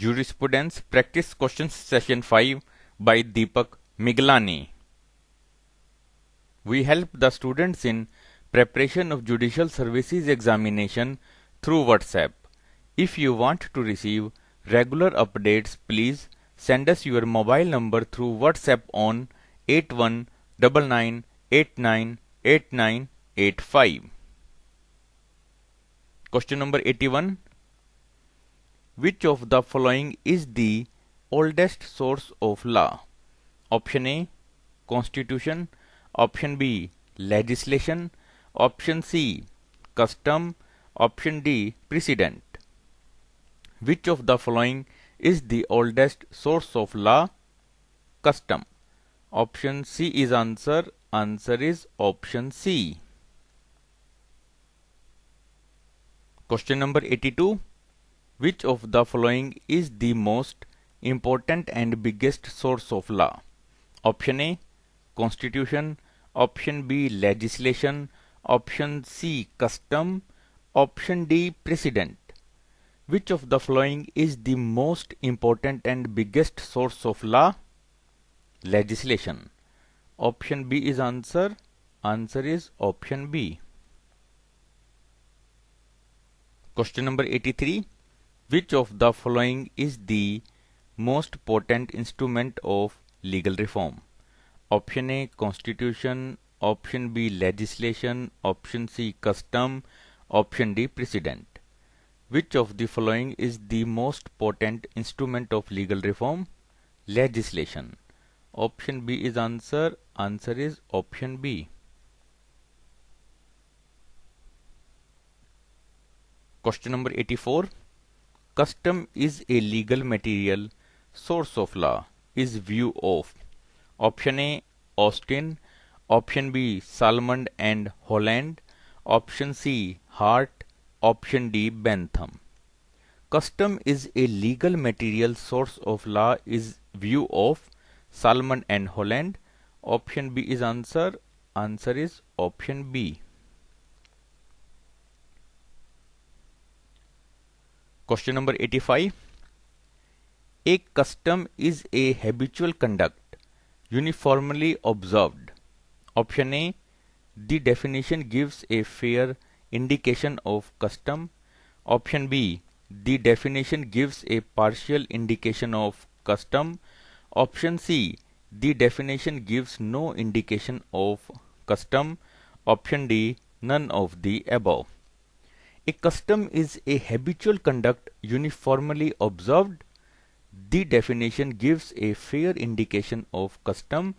Jurisprudence Practice Questions Session 5 by Deepak Miglani. We help the students in preparation of Judicial Services examination through WhatsApp. If you want to receive regular updates, please send us your mobile number through WhatsApp on 8199898985. Question number 81. Which of the following is the oldest source of law? Option A, Constitution. Option B, legislation. Option C, custom. Option D, precedent. Which of the following is the oldest source of law? Custom. Option C is answer. Answer is option C. Question number 82. Which of the following is the most important and biggest source of law? Option A, Constitution. Option B, legislation. Option C, custom. Option D, precedent. Which of the following is the most important and biggest source of law? Legislation. Option B is answer. Answer is option B. Question number 83. Which of the following is the most potent instrument of legal reform? Option A, Constitution. Option B, legislation. Option C, custom. Option D, precedent. Which of the following is the most potent instrument of legal reform? Legislation. Option B is answer. Answer is option B. Question number 84. Custom is a legal material source of law is view of option A, Austin. Option B, Salmond and Holland. Option C, Hart. Option D, Bentham. Custom is a legal material source of law is view of Salmond and Holland. Option B is answer. Answer is option B. Question number 85. A custom is a habitual conduct uniformly observed. Option A, the definition gives a fair indication of custom. Option B, the definition gives a partial indication of custom. Option C, the definition gives no indication of custom. Option D, none of the above. A custom is a habitual conduct uniformly observed. The definition gives a fair indication of custom.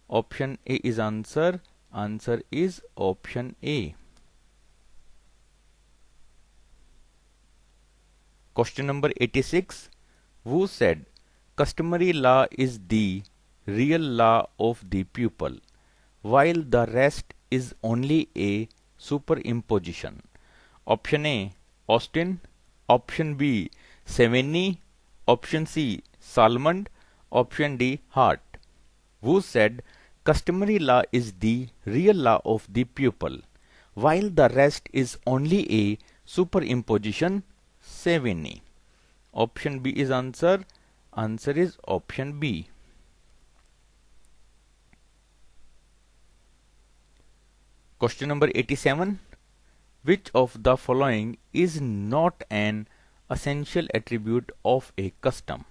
Option A is answer. Answer is option A. Question number 86. Who said customary law is the real law of the pupil, while the rest is only a superimposition? Option A, Austin. Option B, Savigny. Option C, Salmond. Option D, Hart. Who said customary law is the real law of the pupil, while the rest is only a superimposition? Savigny. Option B is answer. Answer is option B. Question number 87. Which of the following is not an essential attribute of a custom?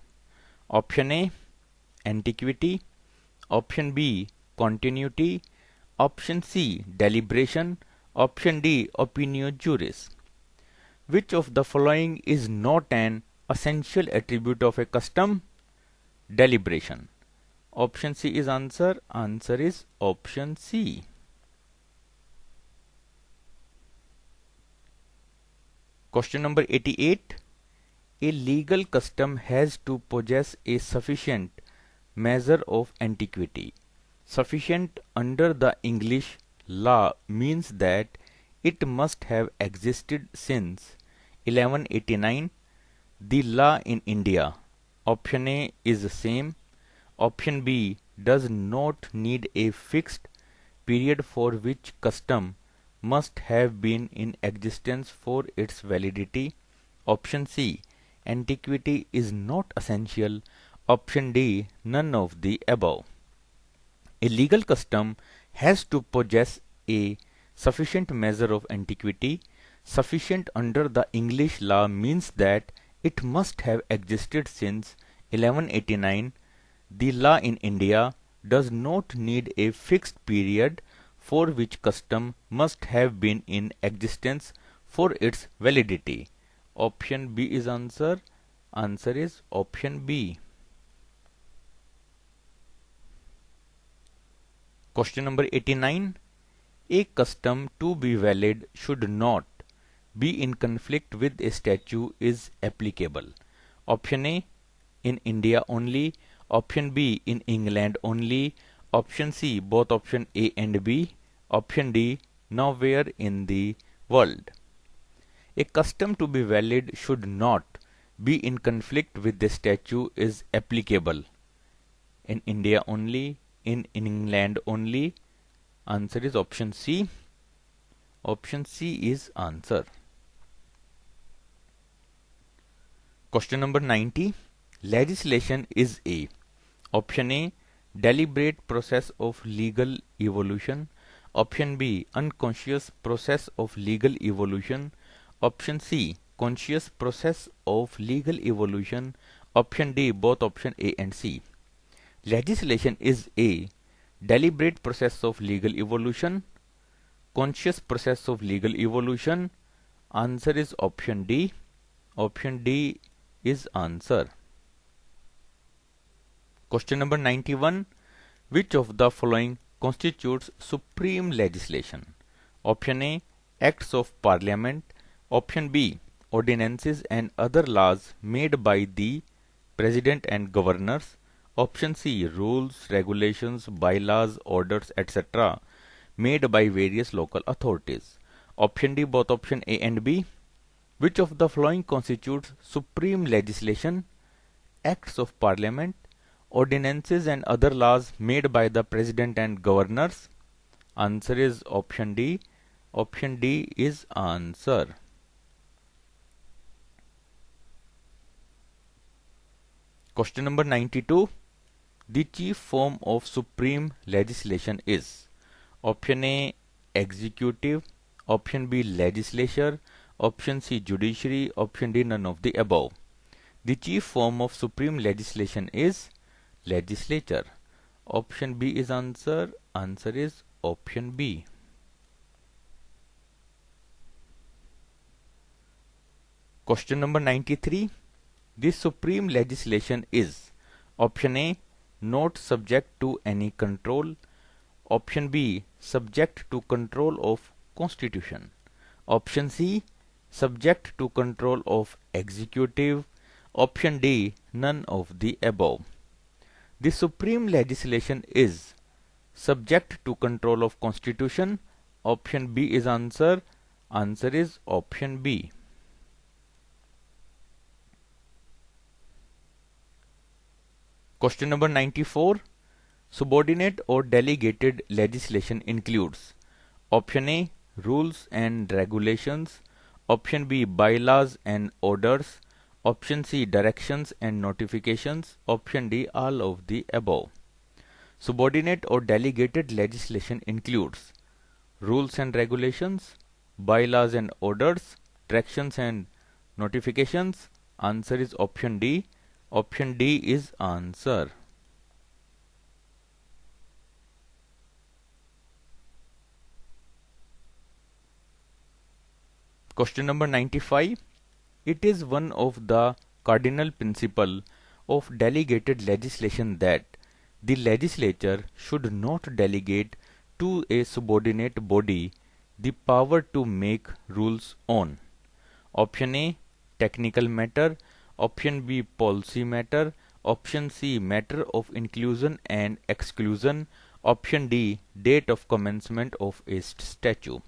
Option A, antiquity. Option B, continuity. Option C, deliberation. Option D, opinio juris. Which of the following is not an essential attribute of a custom? Deliberation. Option C is answer. Answer is option C. Question number 88. A legal custom has to possess a sufficient measure of antiquity. Sufficient under the English law means that it must have existed since 1189. The law in India. Option A is the same. Option B does not need a fixed period for which custom must have been in existence for its validity. Option C, Antiquity is not essential. Option D, none of the above. A legal custom has to possess a sufficient measure of antiquity. Sufficient under the English law means that it must have existed since 1189. The law in India does not need a fixed period for which custom must have been in existence for its validity. Option B is answer. Answer is option B. Question number 89. A custom to be valid should not be in conflict with a statute is applicable. Option A, in India only. Option B, in England only. Option C, both option A and B. Option D, nowhere in the world. A custom to be valid should not be in conflict with the statute is applicable. In India only. In England only. Answer is option C. Option C is answer. Question number 90. Legislation is a. Option A, deliberate process of legal evolution. Option B, unconscious process of legal evolution. Option C, conscious process of legal evolution. Option D, both option A and C. Legislation is a deliberate process of legal evolution, conscious process of legal evolution. Answer is option D. Option D is answer. Question number 91. Which of the following constitutes supreme legislation? Option A, acts of parliament. Option B, ordinances and other laws made by the president and governors. Option C, rules, regulations, bylaws, orders, etc. made by various local authorities. Option D, both option A and B. Which of the following constitutes supreme legislation? Acts of parliament, ordinances and other laws made by the president and governors. Answer is option D. Option D is answer. Question number 92. The chief form of supreme legislation is option A, executive. Option B, legislature. Option C, judiciary. Option D, none of the above. The chief form of supreme legislation is legislature. Option B is answer. Answer is option B. Question number 93. The supreme legislation is option A, not subject to any control. Option B, subject to control of constitution. Option C, subject to control of executive. Option D, none of the above. The supreme legislation is subject to control of constitution. Option B is answer. Answer is option B. Question number 94. Subordinate or delegated legislation includes option A, rules and regulations. Option B, bylaws and orders. Option C, directions and notifications. Option D, all of the above. Subordinate or delegated legislation includes rules and regulations, bylaws and orders, directions and notifications. Answer is option D. Option D is answer. Question number 95. It is one of the cardinal principles of delegated legislation that the legislature should not delegate to a subordinate body the power to make rules on option A, technical matter. Option B, policy matter. Option C, matter of inclusion and exclusion. Option D, date of commencement of a statute.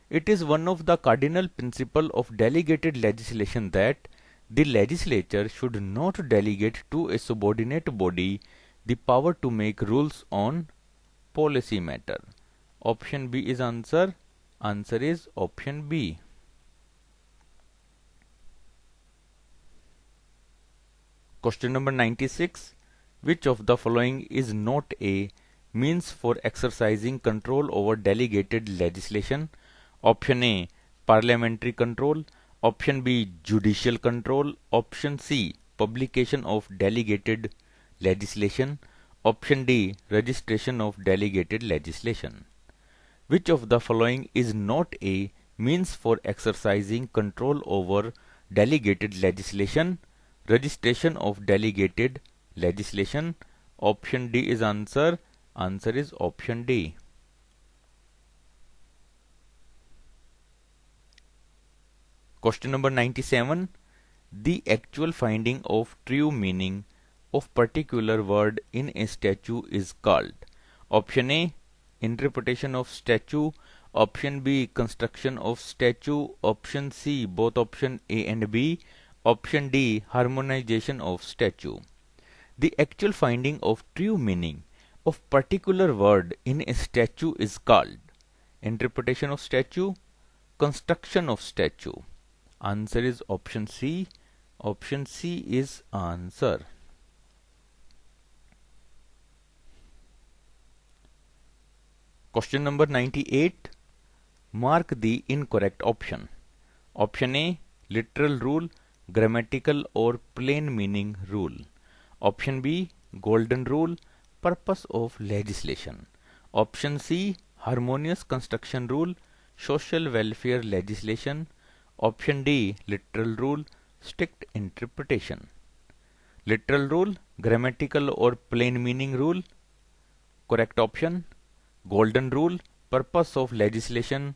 It is one of the cardinal principles of delegated legislation that the legislature should not delegate to a subordinate body the power to make rules on policy matter. Option B is answer. Answer is option B. Question number 96. Which of the following is not a means for exercising control over delegated legislation? Option A, parliamentary control. Option B, judicial control. Option C, publication of delegated legislation. Option D, registration of delegated legislation. Which of the following is not a means for exercising control over delegated legislation? Registration of delegated legislation. Option D is answer. Answer is option D. Question number 97. The actual finding of true meaning of particular word in a statute is called. Option A, interpretation of statute. Option B, construction of statute. Option C, both option A and B. Option D, harmonization of statute. The actual finding of true meaning of particular word in a statute is called interpretation of statute, construction of statute. Answer is option C. Option C is answer. Question number 98. Mark the incorrect option. Option A, literal rule, grammatical or plain meaning rule. Option B, golden rule, purpose of legislation. Option C, harmonious construction rule, social welfare legislation. Option D, literal rule, strict interpretation. Literal rule, grammatical or plain meaning rule. Correct option. Golden rule, purpose of legislation.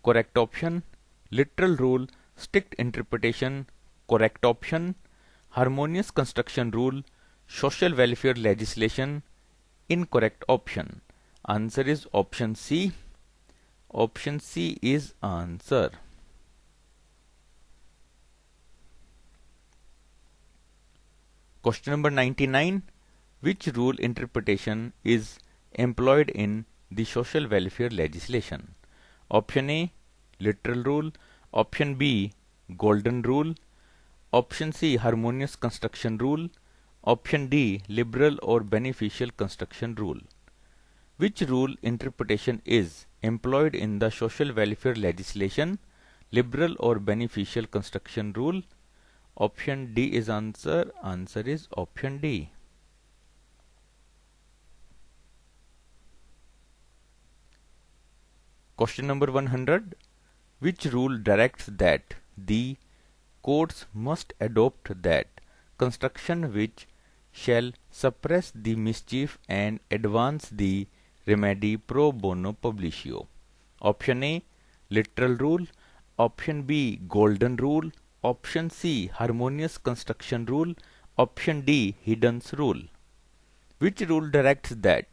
Correct option. Literal rule, strict interpretation. Correct option. Harmonious construction rule, social welfare legislation. Incorrect option. Answer is option C. Option C is answer. Question number 99. Which rule interpretation is employed in the social welfare legislation? Option A, literal rule. Option B, golden rule. Option C, harmonious construction rule. Option D, liberal or beneficial construction rule. Which rule interpretation is employed in the social welfare legislation? Liberal or beneficial construction rule? Option D is answer. Answer is option D. Question number 100. Which rule directs that the courts must adopt that construction which shall suppress the mischief and advance the remedy pro bono publicio? Option A, literal rule. Option B, golden rule. Option C, harmonious construction rule. Option D, hidden rule. Which rule directs that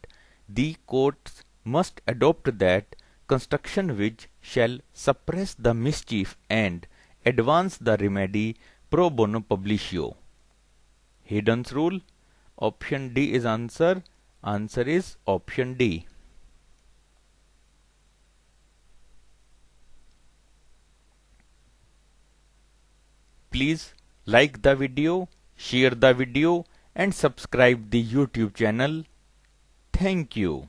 the courts must adopt that construction which shall suppress the mischief and advance the remedy pro bono publicio? Hidden rule. Option D is answer. Answer is option D. Please like the video, share the video and subscribe the YouTube channel. Thank you.